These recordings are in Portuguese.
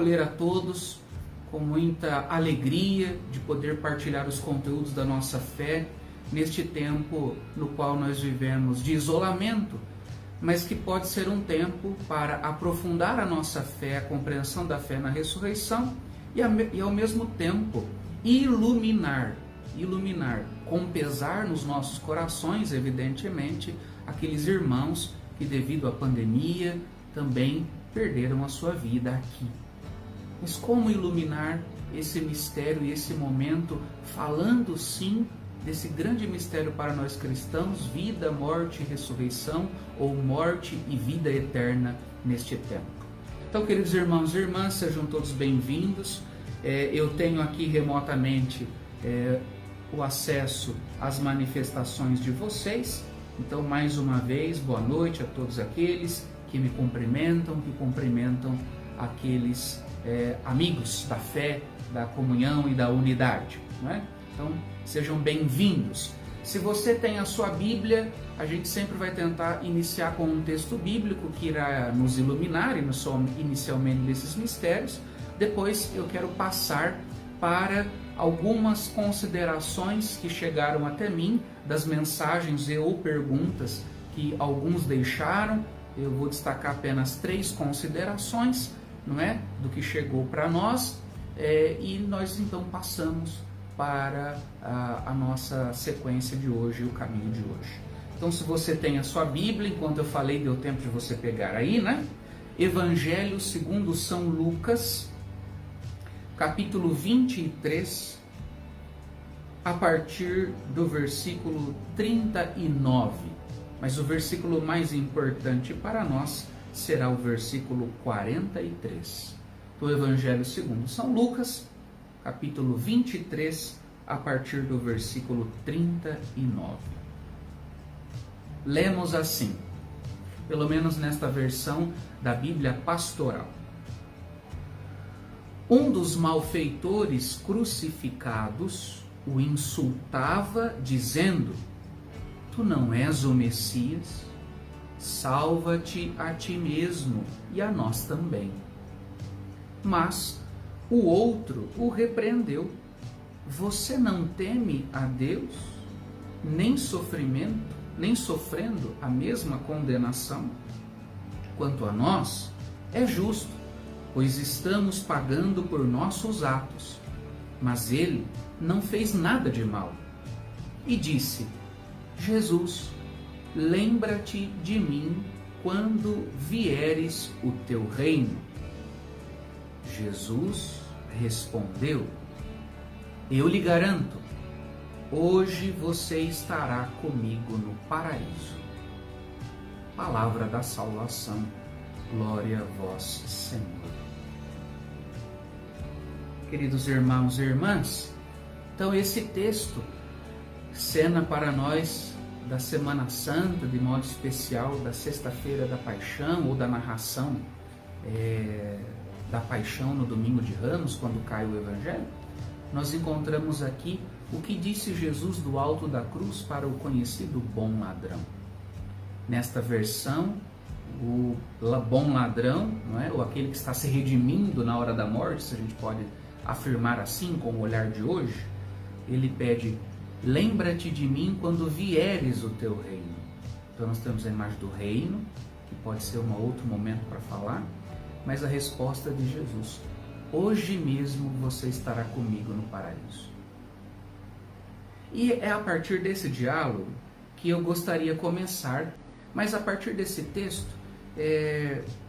acolher a todos com muita alegria de poder partilhar os conteúdos da nossa fé neste tempo no qual nós vivemos de isolamento, mas que pode ser um tempo para aprofundar a nossa fé, a compreensão da fé na ressurreição e ao mesmo tempo iluminar com pesar nos nossos corações, evidentemente, aqueles irmãos que devido à pandemia também perderam a sua vida aqui. Mas como iluminar esse mistério e esse momento, falando sim desse grande mistério para nós cristãos, vida, morte e ressurreição, ou morte e vida eterna neste tempo. Então, queridos irmãos e irmãs, sejam todos bem-vindos. Eu tenho aqui remotamente o acesso às manifestações de vocês. Então, mais uma vez, boa noite a todos aqueles que me cumprimentam, que cumprimentam aqueles amigos da fé, da comunhão e da unidade, não é? Então, sejam bem-vindos. Se você tem a sua Bíblia, a gente sempre vai tentar iniciar com um texto bíblico que irá nos iluminar inicialmente desses mistérios. Depois eu quero passar para algumas considerações que chegaram até mim, das mensagens e ou perguntas que alguns deixaram. Eu vou destacar apenas 3 considerações, não é, do que chegou para nós, e nós então passamos para a nossa sequência de hoje, o caminho de hoje. Então, se você tem a sua Bíblia, enquanto eu falei, deu tempo de você pegar aí, né? Evangelho segundo São Lucas, capítulo 23, a partir do versículo 39. Mas o versículo mais importante para nós será o versículo 43. Do Evangelho segundo São Lucas, capítulo 23, a partir do versículo 39. Lemos assim, pelo menos nesta versão da Bíblia Pastoral. Um dos malfeitores crucificados o insultava, dizendo: Tu não és o Messias? Salva-te a ti mesmo e a nós também. Mas o outro o repreendeu: Você não teme a Deus, nem sofrendo a mesma condenação? Quanto a nós, é justo, pois estamos pagando por nossos atos. Mas ele não fez nada de mal. E disse: Jesus, lembra-te de mim quando vieres o teu reino. Jesus respondeu: Eu lhe garanto, hoje você estará comigo no paraíso. Palavra da salvação, glória a vós, Senhor. Queridos irmãos e irmãs, então esse texto, cena para nós da Semana Santa, de modo especial da Sexta-feira da Paixão, ou da narração da Paixão no Domingo de Ramos, quando cai o Evangelho, nós encontramos aqui o que disse Jesus do alto da cruz para o conhecido bom ladrão. Nesta versão, o bom ladrão, não é? Ou aquele que está se redimindo na hora da morte, se a gente pode afirmar assim com o olhar de hoje, ele pede: lembra-te de mim quando vieres o teu reino. Então nós temos a imagem do reino, que pode ser um outro momento para falar, mas a resposta de Jesus: hoje mesmo você estará comigo no paraíso. E é a partir desse diálogo que eu gostaria de começar, mas a partir desse texto,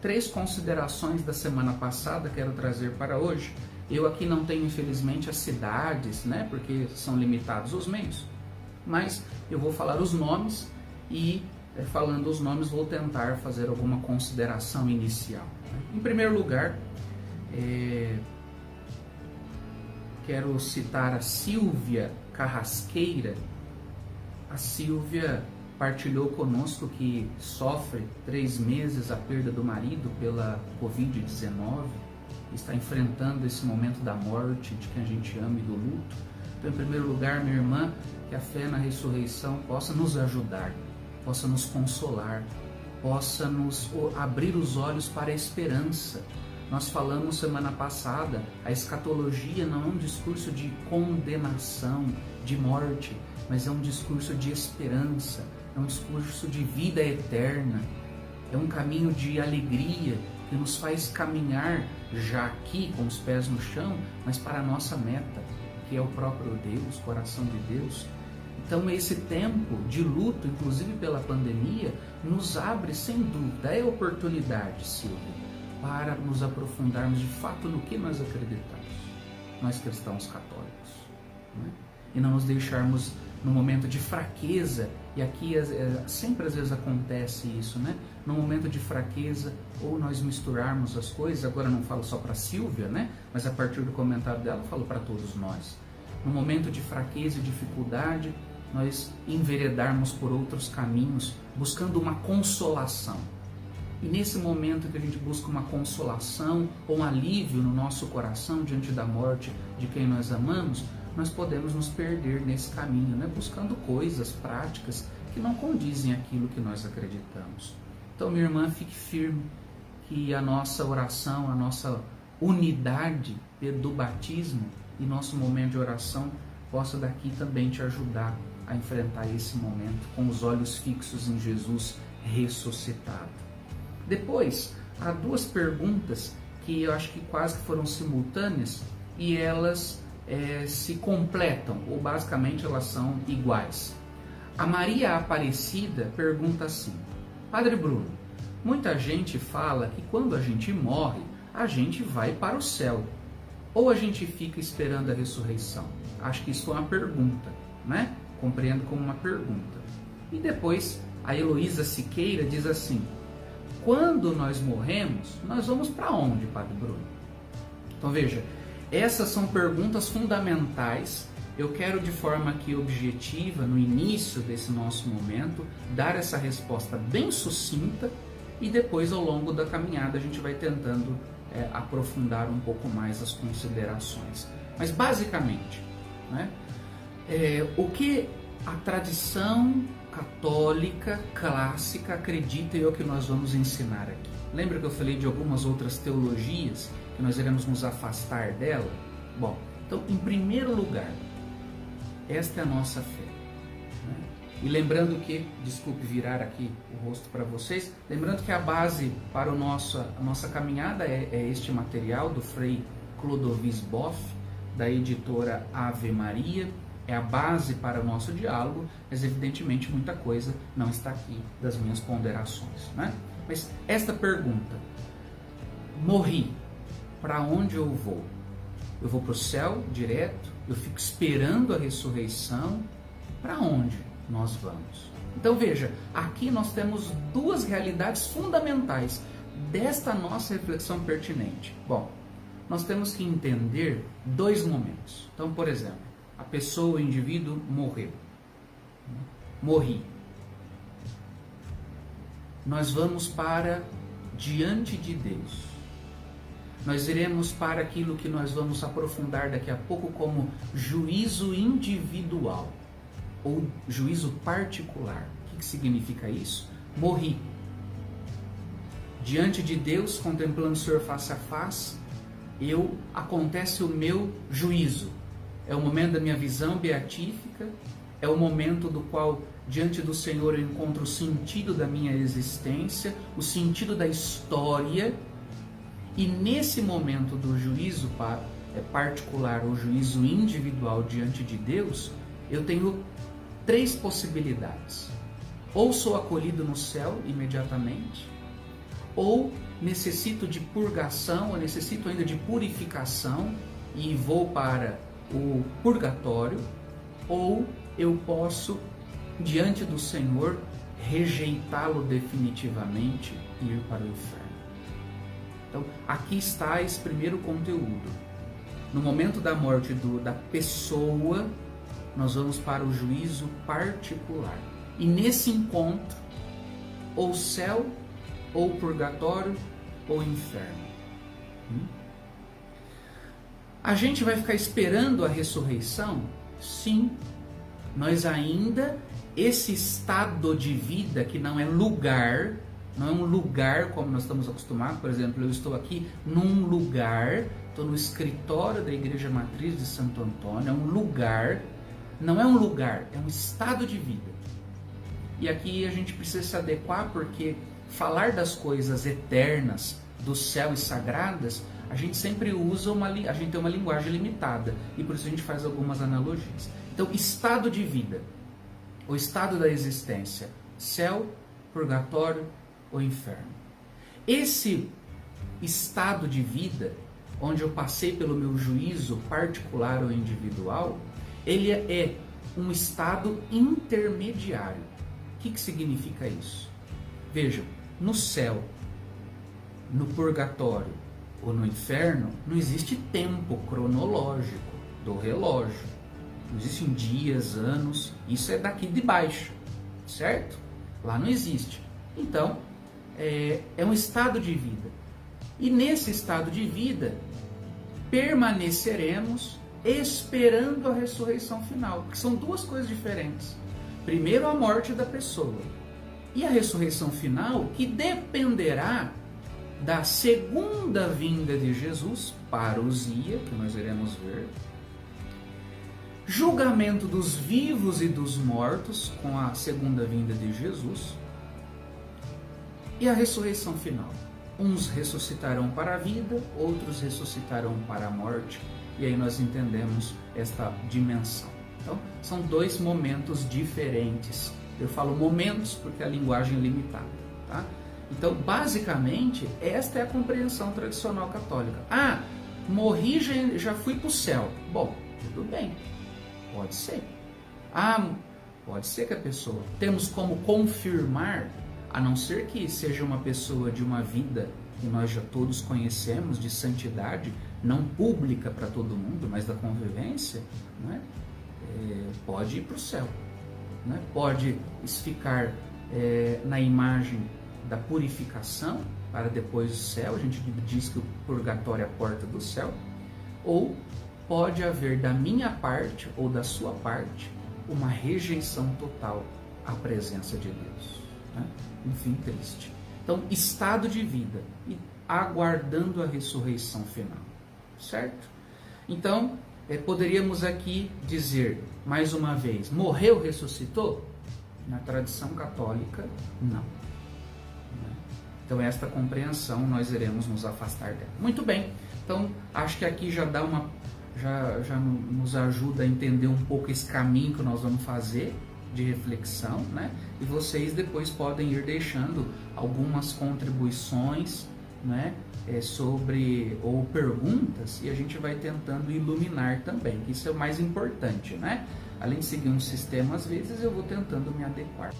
3 considerações da semana passada quero trazer para hoje. Eu aqui não tenho, infelizmente, as cidades, né, porque são limitados os meios, mas eu vou falar os nomes e, falando os nomes, vou tentar fazer alguma consideração inicial. Em primeiro lugar, quero citar a Silvia Carrasqueira. A Silvia partilhou conosco que sofre 3 meses a perda do marido pela Covid-19, está enfrentando esse momento da morte de quem a gente ama e do luto. Então, em primeiro lugar, minha irmã, que a fé na ressurreição possa nos ajudar, possa nos consolar, possa nos abrir os olhos para a esperança, Nós falamos semana passada, a escatologia não é um discurso de condenação, de morte, mas é um discurso de esperança, é um discurso de vida eterna, é um caminho de alegria que nos faz caminhar já aqui com os pés no chão, mas para a nossa meta, que é o próprio Deus, coração de Deus. Então esse tempo de luto, inclusive pela pandemia, nos abre sem dúvida, é oportunidade, Silvia, para nos aprofundarmos de fato no que nós acreditamos, nós cristãos católicos, né? E não nos deixarmos no momento de fraqueza, e aqui sempre às vezes acontece isso, né? No momento de fraqueza, ou nós misturarmos as coisas, agora não falo só para Silvia, né? Mas a partir do comentário dela, eu falo para todos nós. No momento de fraqueza e dificuldade, nós enveredarmos por outros caminhos, buscando uma consolação. E nesse momento que a gente busca uma consolação ou um alívio no nosso coração diante da morte de quem nós amamos, nós podemos nos perder nesse caminho, né? Buscando coisas, práticas que não condizem aquilo que nós acreditamos. Então, minha irmã, fique firme que a nossa oração, a nossa unidade do batismo e nosso momento de oração possa daqui também te ajudar a enfrentar esse momento com os olhos fixos em Jesus ressuscitado. Depois, há duas perguntas que eu acho que quase que foram simultâneas e elas se completam, ou basicamente elas são iguais. A Maria Aparecida pergunta assim: Padre Bruno, muita gente fala que quando a gente morre, a gente vai para o céu, ou a gente fica esperando a ressurreição? Acho que isso é uma pergunta, né? Compreendo como uma pergunta. E depois a Heloísa Siqueira diz assim: quando nós morremos, nós vamos para onde, Padre Bruno? Então veja, essas são perguntas fundamentais. Eu quero de forma aqui objetiva, no início desse nosso momento, dar essa resposta bem sucinta e depois ao longo da caminhada a gente vai tentando aprofundar um pouco mais as considerações. Mas basicamente, né, o que a tradição católica clássica acredita e é o que nós vamos ensinar aqui. Lembra que eu falei de algumas outras teologias que nós iremos nos afastar dela? Bom, então, em primeiro lugar, esta é a nossa fé, né? E lembrando que, desculpe virar aqui o rosto para vocês, lembrando que a base para a nossa caminhada é este material do Frei Clodovis Boff, da editora Ave Maria, é a base para o nosso diálogo, mas evidentemente muita coisa não está aqui das minhas ponderações, né? Mas esta pergunta: morri, para onde eu vou? Eu vou para o céu direto? Eu fico esperando a ressurreição? Para onde nós vamos? Então veja, aqui nós temos duas realidades fundamentais desta nossa reflexão pertinente. Bom, nós temos que entender dois momentos. Então, por exemplo, a pessoa, o indivíduo morreu. Morri. Nós vamos para diante de Deus. Nós iremos para aquilo que nós vamos aprofundar daqui a pouco como juízo individual ou juízo particular. O que significa isso? Morri. Diante de Deus, contemplando o Senhor face a face, acontece o meu juízo. É o momento da minha visão beatífica, é o momento do qual, diante do Senhor, eu encontro o sentido da minha existência, o sentido da história. E nesse momento do juízo particular, ou juízo individual diante de Deus, eu tenho três possibilidades. Ou sou acolhido no céu imediatamente, ou necessito de purgação, ou necessito ainda de purificação e vou para o purgatório, ou eu posso, diante do Senhor, rejeitá-lo definitivamente e ir para o inferno. Então, aqui está esse primeiro conteúdo. No momento da morte da pessoa, nós vamos para o juízo particular. E nesse encontro, ou céu, ou purgatório, ou inferno. A gente vai ficar esperando a ressurreição? Sim. Nós ainda, esse estado de vida que não é lugar, não é um lugar como nós estamos acostumados. Por exemplo, eu estou aqui num lugar, estou no escritório da Igreja Matriz de Santo Antônio, é um lugar, não é um lugar, é um estado de vida. E aqui a gente precisa se adequar, porque falar das coisas eternas, do céu e sagradas, a gente sempre usa a gente tem uma linguagem limitada, e por isso a gente faz algumas analogias. Então, estado de vida, o estado da existência, céu, purgatório ou inferno. Esse estado de vida, onde eu passei pelo meu juízo particular ou individual, ele é um estado intermediário. O que significa isso? Vejam, no céu, no purgatório ou no inferno, não existe tempo cronológico do relógio. Não existem dias, anos, isso é daqui de baixo, certo? Lá não existe. Então, é um estado de vida. E nesse estado de vida, permaneceremos esperando a ressurreição final, porque são duas coisas diferentes. Primeiro, a morte da pessoa, e a ressurreição final, que dependerá da segunda vinda de Jesus, parousia, que nós iremos ver, julgamento dos vivos e dos mortos com a segunda vinda de Jesus, e a ressurreição final. Uns ressuscitarão para a vida, outros ressuscitarão para a morte, e aí nós entendemos esta dimensão. Então, são dois momentos diferentes. Eu falo momentos porque a linguagem é limitada, tá? Então, basicamente, esta é a compreensão tradicional católica. Ah, morri, já fui para o céu. Bom, tudo bem, pode ser. Ah, pode ser que a pessoa... Temos como confirmar, a não ser que seja uma pessoa de uma vida que nós já todos conhecemos, de santidade, não pública para todo mundo, mas da convivência, não é? Pode ir para o céu, né? Pode ficar na imagem da purificação para depois do céu. A gente diz que o purgatório é a porta do céu. Ou pode haver da minha parte ou da sua parte uma rejeição total à presença de Deus, né? Enfim, triste. Então, estado de vida e aguardando a ressurreição final, certo? Então, poderíamos aqui dizer, mais uma vez, morreu, ressuscitou? Na tradição católica, não. Então, esta compreensão nós iremos nos afastar dela. Muito bem, então acho que aqui já dá já nos ajuda a entender um pouco esse caminho que nós vamos fazer de reflexão, né? E vocês depois podem ir deixando algumas contribuições, né? Ou perguntas, e a gente vai tentando iluminar também. Isso é o mais importante, né? Além de seguir um sistema, às vezes eu vou tentando me adequar.